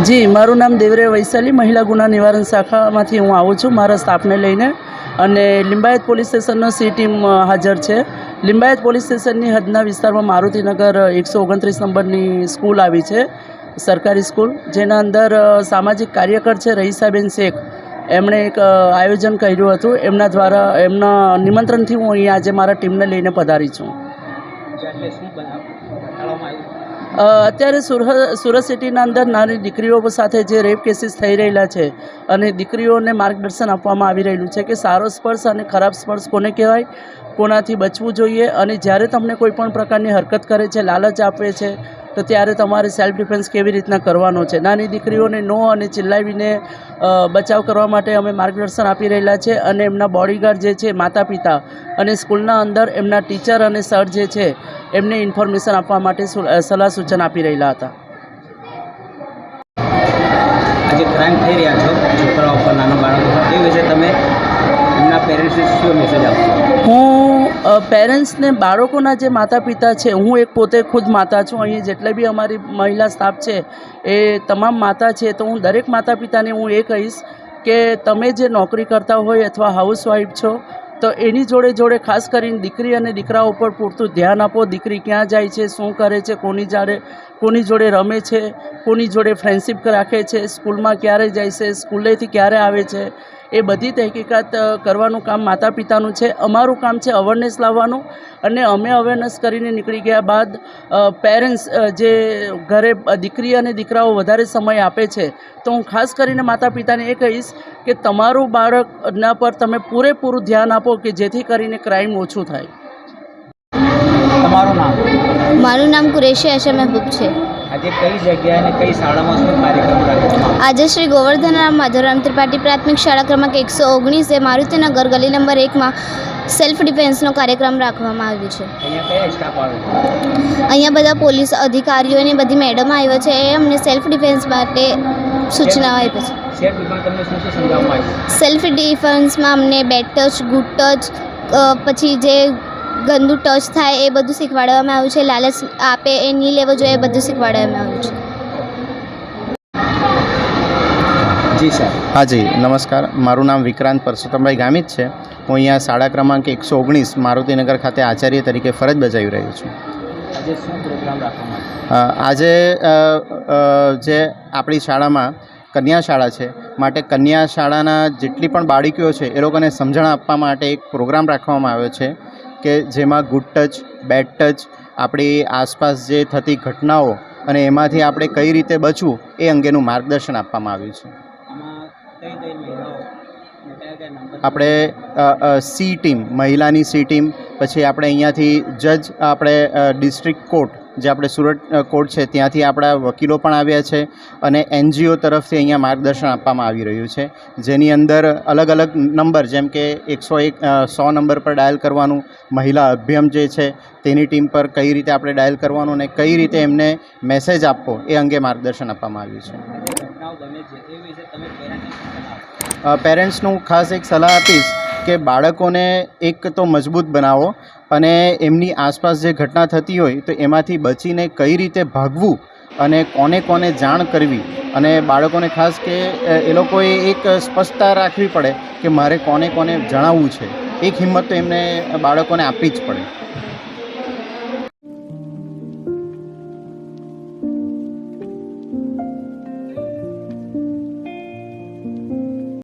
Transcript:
જી, મારું નામ દેવરે વૈશાલી, મહિલા ગુના નિવારણ શાખામાંથી હું આવું છું મારા સ્ટાફને લઈને. અને લિંબાયત પોલીસ સ્ટેશનનો સી ટીમ હાજર છે. લિંબાયત પોલીસ સ્ટેશનની હદના વિસ્તારમાં મારુતિનગર 129 નંબરની સ્કૂલ આવી છે, સરકારી સ્કૂલ, જેના અંદર સામાજિક કાર્યકર છે રહીસાબેન શેખ. એમણે એક આયોજન કર્યું હતું. એમના દ્વારા એમના નિમંત્રણથી હું અહીંયા આજે મારા ટીમને લઈને પધારી છું. અત્યારે સુરત સિટીના અંદર નાની દીકરીઓ સાથે જે રેપ કેસીસ થઈ રહેલા છે અને દીકરીઓને માર્ગદર્શન આપવામાં આવી રહેલું છે કે સારો સ્પર્શ અને ખરાબ સ્પર્શ કોને કહેવાય, કોનાથી બચવું જોઈએ, અને જ્યારે તમને કોઈ પણ પ્રકારની હરકત કરે છે, લાલચ આપે છે, તો ત્યારે તમારે સેલ્ફ ડિફેન્સ કેવી રીતના કરવાનો છે. નાની દીકરીઓને નો અને ચિલ્લાવીને બચાવ કરવા માટે અમે માર્ગદર્શન આપી રહેલા છે. અને એમના બોડીગાર્ડ જે છે, માતા પિતા અને સ્કૂલના અંદર એમના ટીચર અને સર જે છે એમને ઇન્ફોર્મેશન આપવા માટે સલાહ સૂચન આપી રહેલા હતા. આજે ક્રાઇમ થઈ રહ્યા છો છોકરાઓ પર, નાના બાળકો પર, એ વિશે તમે એમના પેરેન્ટ્સને શું મેસેજ આપશો? હું પેરેન્ટ્સને, બાળકોના જે માતા પિતા છે, હું એક પોતે ખુદ માતા છું. અહીં જેટલા બી અમારી મહિલા સ્ટાફ છે એ તમામ માતા છે. તો હું દરેક માતા પિતાને હું એ કહીશ કે તમે જે નોકરી કરતા હોય અથવા હાઉસવાઈફ છો, તો એની જોડે જોડે ખાસ કરીને દીકરી અને દીકરાઓ પર પૂરતું ધ્યાન આપો. દીકરી ક્યાં જાય છે, શું કરે છે, કોની જોડે રમે છે, કોની જોડે ફ્રેન્ડશિપ રાખે છે, સ્કૂલમાં ક્યારે જાય છે, સ્કૂલેથી ક્યારે આવે છે, એ બધી તહેકીકાત કરવાનું કામ માતા પિતાનું છે. અમારું કામ છે અવેરનેસ લાવવાનું. અને અમે અવેરનેસ કરીને નીકળી ગયા બાદ પેરેન્ટ્સ જે ઘરે દીકરી અને દીકરાઓ વધારે સમય આપે છે, તો હું ખાસ કરીને માતા પિતાને એ કહીશ કે તમારું બાળકના પર તમે પૂરેપૂરું ધ્યાન આપો કે જેથી કરીને ક્રાઇમ ઓછું થાય. તમારું નામ? મારું નામ કુરેશી આશા મહેબૂબ છે. આજે કઈ જગ્યાએ અને કઈ શાળામાં શું કાર્યક્રમ રાખવામાં? આજે શ્રી ગોવર્ધનરામ માધવરામ ત્રિપાઠી પ્રાથમિક શાળા ક્રમાંક 119 મારુતિનગર ગલી નંબર 1માં સેલ્ફ ડિફેન્સનો કાર્યક્રમ રાખવામાં આવ્યો છે. અહીંયા કયા સ્ટાફ આવ્યો? અહીંયા બધા પોલીસ અધિકારીઓ અને બધી મેડમ આવ્યો છે. એ અમને સેલ્ફ ડિફેન્સ માટે સૂચનાઓ આપી છે. સેલ્ફ ડિફેન્સ તમને શું શું સમજાવવામાં આવ્યું? સેલ્ફ ડિફેન્સમાં અમને બેડ ટચ, ગુડ ટચ, પછી જે ગંદુ ટચ થાય એ બધું શીખવાડવામાં આવ્યું છે. લાલચ આપે એ નહીં લેવો જોઈએ, એ બધું શીખવાડવામાં આવ્યું છે. જી સર. હા જી, નમસ્કાર. મારું નામ વિક્રાંત પરસોત્તમભાઈ ગામિત છે. હું અહીંયા શાળા ક્રમાંક 119 મારુતિનગર ખાતે આચાર્ય તરીકે ફરજ બજાવી રહ્યો છું. આજે શું પ્રોગ્રામ રાખવામાં આવ્યો? આજે જે આપણી શાળામાં કન્યા શાળા છે, માટે કન્યા શાળાના જેટલી પણ બાળકીઓ છે એ લોકોને સમજણ આપવા માટે એક પ્રોગ્રામ રાખવામાં આવ્યો છે કે જેમાં ગુડ ટચ, બેડ ટચ, આપણી આસપાસ જે થતી ઘટનાઓ અને એમાંથી આપણે કઈ રીતે બચવું એ અંગેનું માર્ગદર્શન આપવામાં આવ્યું છે. આપણે સી ટીમ, મહિલાની સી ટીમ, પછી આપણે અહીંયાથી જજ, આપણે ડિસ્ટ્રિક્ટ કોર્ટ, જે આપણે સુરત કોર્ટ છે ત્યાંથી આપણા વકીલો પણ આવ્યા છે. અને NGO તરફથી અહીંયા માર્ગદર્શન આપવામાં આવી રહ્યું છે, જેની અંદર અલગ અલગ નંબર, જેમ કે 100 નંબર પર ડાયલ કરવાનું, મહિલા અભિયમ જે છે તેની ટીમ પર કઈ રીતે આપણે ડાયલ કરવાનું અને કઈ રીતે એમને મેસેજ આપવો એ અંગે માર્ગદર્શન આપવામાં આવ્યું છે. પેરેન્ટ્સનું ખાસ એક સલાહ આપીશ કે બાળકોને એક તો મજબૂત બનાવો અને એમની આસપાસ જે ઘટના થતી હોય તો એમાંથી બચીને કઈ રીતે ભાગવું અને કોને કોને જાણ કરવી, અને બાળકોને ખાસ કે એ લોકોએ એક સ્પષ્ટતા રાખવી પડે કે મારે કોને કોને જણાવવું છે. એક હિંમત તો એમને બાળકોને આપવી જ પડે.